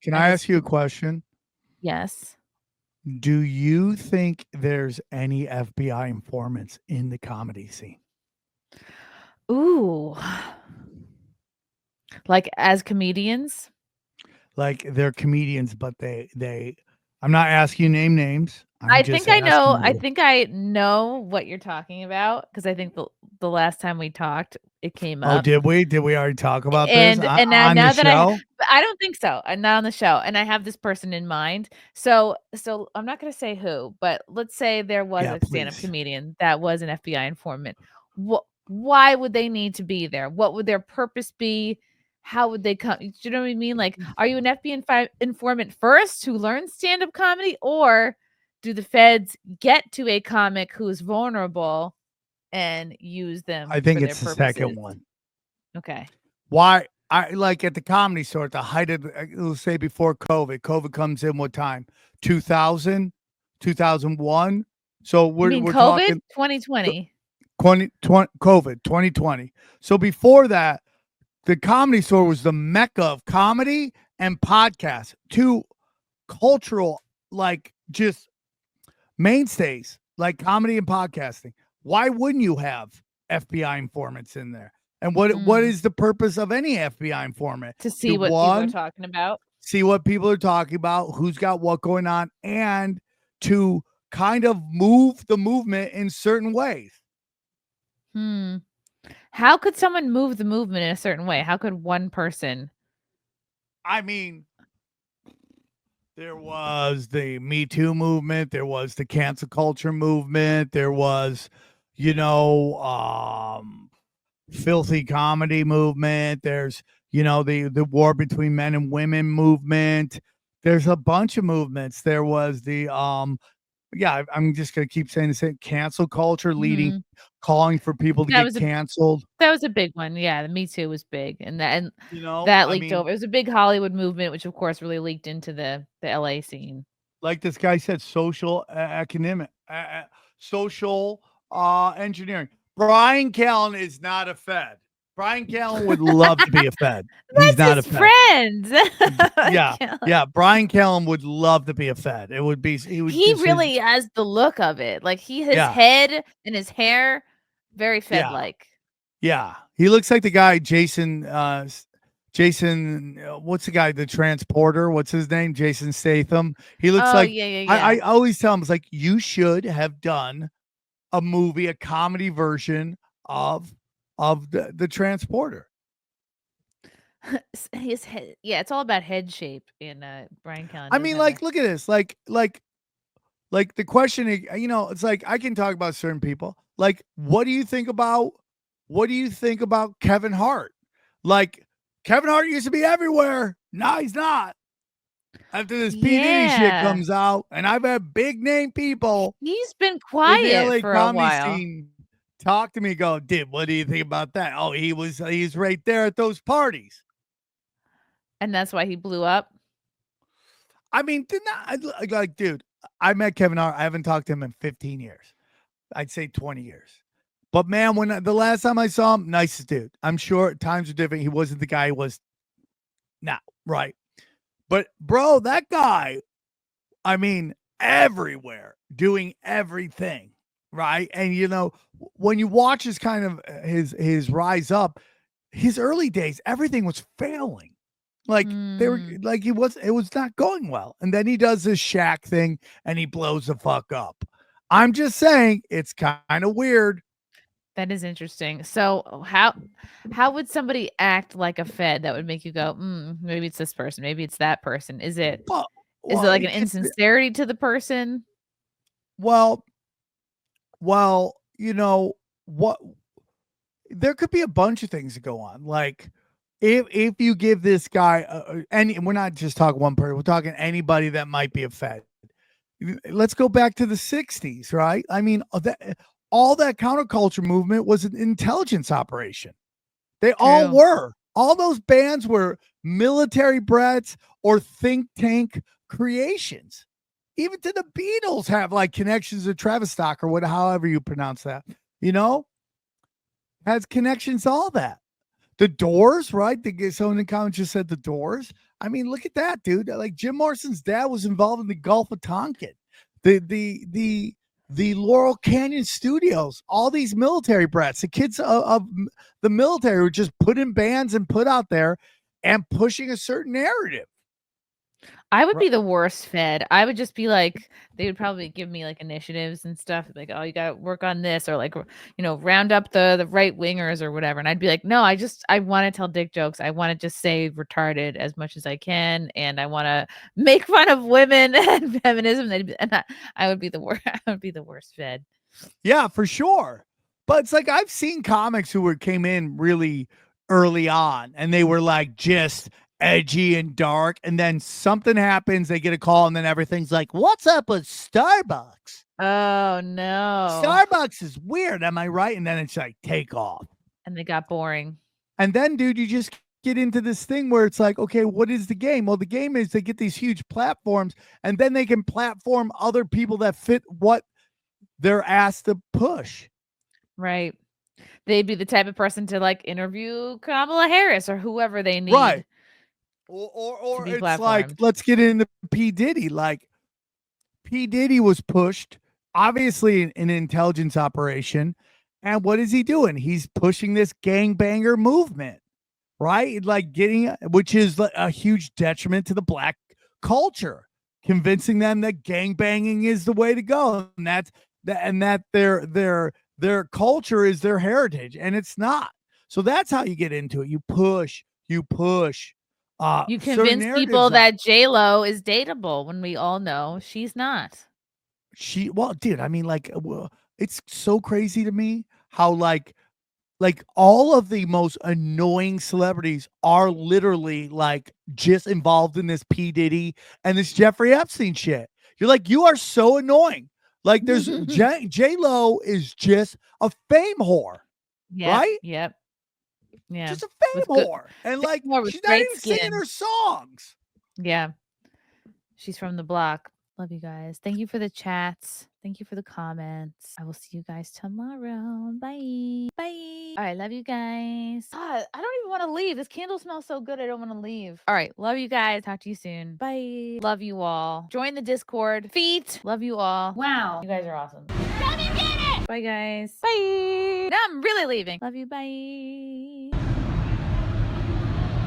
Can and I is ask you a question? yes. Do you think there's any FBI informants in the comedy scene? Ooh, like as comedians? Like they're comedians, but they I'm not asking you to name names. I'm I just think I asking know I you. think I know what you're talking about because I think the last time we talked, it came Oh, up. did we? Did we already talk about this And now on the now that show? but I don't think so. I'm not on the show, and I have this person in mind. So I'm not gonna say who, but let's say there was Yeah, a stand-up please. comedian that was an FBI informant. Why would they need to be there? What would their purpose be? How would they come? Do you know what I mean? Like, are you an FBI informant first who learns stand-up comedy, or do the feds get to a comic who's vulnerable and use them I for think their it's the second purposes? one. Okay. Why? I like at the comedy store at the height of, let's say before COVID. COVID comes in what time? 2000, 2001. So You we're mean we're COVID? talking 2020. 2020 COVID 2020. So before that, the comedy store was the mecca of comedy and podcasts. Two cultural, like, just mainstays, like comedy and podcasting. Why wouldn't you have FBI informants in there? And what Mm, is the purpose of any FBI informant? to To see what people are one, talking about. see what people are talking about, who's got what going on, and to kind of move the movement in certain ways. Hmm. How could someone move the movement in a certain way? How could one person? I mean, there was the Me Too movement, there was the cancel culture movement, there was, you know, filthy comedy movement. There's, the war between men and women movement. There's a bunch of movements. There was the yeah, I'm just gonna keep saying the same cancel culture leading, Mhm. calling for people to That get was a canceled. that was a big one. Yeah, the Me Too was big, and that I leaked mean, over. It was a big Hollywood movement, which of course really leaked into the LA scene. like this guy said, social economic, social engineering. Bryan Callen is not a Fed. Bryan Callen would love to be a Fed. He's That's not a his Fed. friend. Yeah, Like, yeah. Bryan Callen would love to be a Fed. It would be he would he just his really has the look of it. Like his yeah, head and his hair, very Fed yeah, like. yeah. He looks like the guy Jason. What's the guy? The transporter. What's his name? Jason Statham. He looks Oh like yeah, yeah, I yeah. always tell him it's like you should have done a movie, a comedy version of the transporter. His head, yeah, it's all about head shape, and Bryan Callen I does mean, have a like, look at this. Like the question, it's like I can talk about certain people. Like, what do you think about Kevin Hart? Like, Kevin Hart used to be everywhere. Now he's not. After this P Diddy shit yeah. comes out, and I've had big name people He's been in the quiet LA for a comedy while, scene talk to me, go, dude, what do you think about that? Oh, he's right there at those parties. and that's why he blew up. I mean, did not like, dude, I met Kevin Hart. I haven't talked to him in 15 years. I'd say 20 years. But man, the last time I saw him, nicest dude. I'm sure times are different. He wasn't the guy he was now, right? But bro, that guy, I mean, everywhere, doing everything, right? And when you watch his kind of his rise up, his early days, everything was failing. Like they were Mm, like it was not going well. And then he does this Shaq thing and he blows the fuck up. I'm just saying it's kind of weird. that is interesting. So, how would somebody act like a Fed that would make you go, maybe it's this person, maybe it's that person? Well, Is it well, like an insincerity to the person? well, well, what there could be a bunch of things that go on. Like if you give this guy any, we're not just talking one person, we're talking anybody that might be a Fed. Let's go back to the 60s, right? I mean, all that counterculture movement was an intelligence operation. They all True. were. All those bands were military brats or think tank creations. Even to the Beatles have like connections to Travis Stock or however you pronounce that. You know, has connections to all that. The Doors, right? Someone in the comments just said the Doors. I mean, look at that, dude. Like Jim Morrison's dad was involved in the Gulf of Tonkin, the Laurel Canyon Studios, all these military brats, the kids of the military were just put in bands and put out there and pushing a certain narrative. I would be the worst fed. I would just be like, they would probably give me like initiatives and stuff. Like, oh, you got to work on this, or like, round up the right wingers or whatever. And I'd be like, no, I want to tell dick jokes. I want to just say retarded as much as I can, and I want to make fun of women and feminism. I would be the worst. I would be the worst fed. Yeah, for sure. But it's like I've seen comics who came in really early on, and they were like just edgy and dark, and then something happens, they get a call, and then everything's like, what's up with Starbucks? Oh no, Starbucks is weird, am I right? And then it's like take off, and they got boring. And then, dude, you just get into this thing where it's like, okay, what is the game? Well, the game is they get these huge platforms, and then they can platform other people that fit what they're asked to push. Right. They'd be the type of person to like interview Kamala Harris or whoever they need. Right. Or it's platformed. Like, let's get into P Diddy. Like, P Diddy was pushed, obviously an intelligence operation. And what is he doing? He's pushing this gangbanger movement, right? Like which is a huge detriment to the black culture, convincing them that gangbanging is the way to go. And that their culture is their heritage, and it's not. So that's how you get into it. You push. You convince people that J-Lo is dateable when we all know she's not. Well, dude, I mean, like, it's so crazy to me how like all of the most annoying celebrities are literally like just involved in this P Diddy and this Jeffrey Epstein shit. You're like, you are so annoying. Like, there's J-Lo is just a fame whore, right? Yep. Yeah, just a fame whore, and like she's not even singing her songs. Yeah, she's from the block. Love you guys. Thank you for the chats. Thank you for the comments. I will see you guys tomorrow. Bye. Bye. All right, love you guys. God, I don't even want to leave. This candle smells so good. I don't want to leave. All right, love you guys. Talk to you soon. Bye. Love you all. Join the Discord. Feet. Love you all. Wow, you guys are awesome. Love you, get it. Bye, guys. Bye. Now I'm really leaving. Love you. Bye.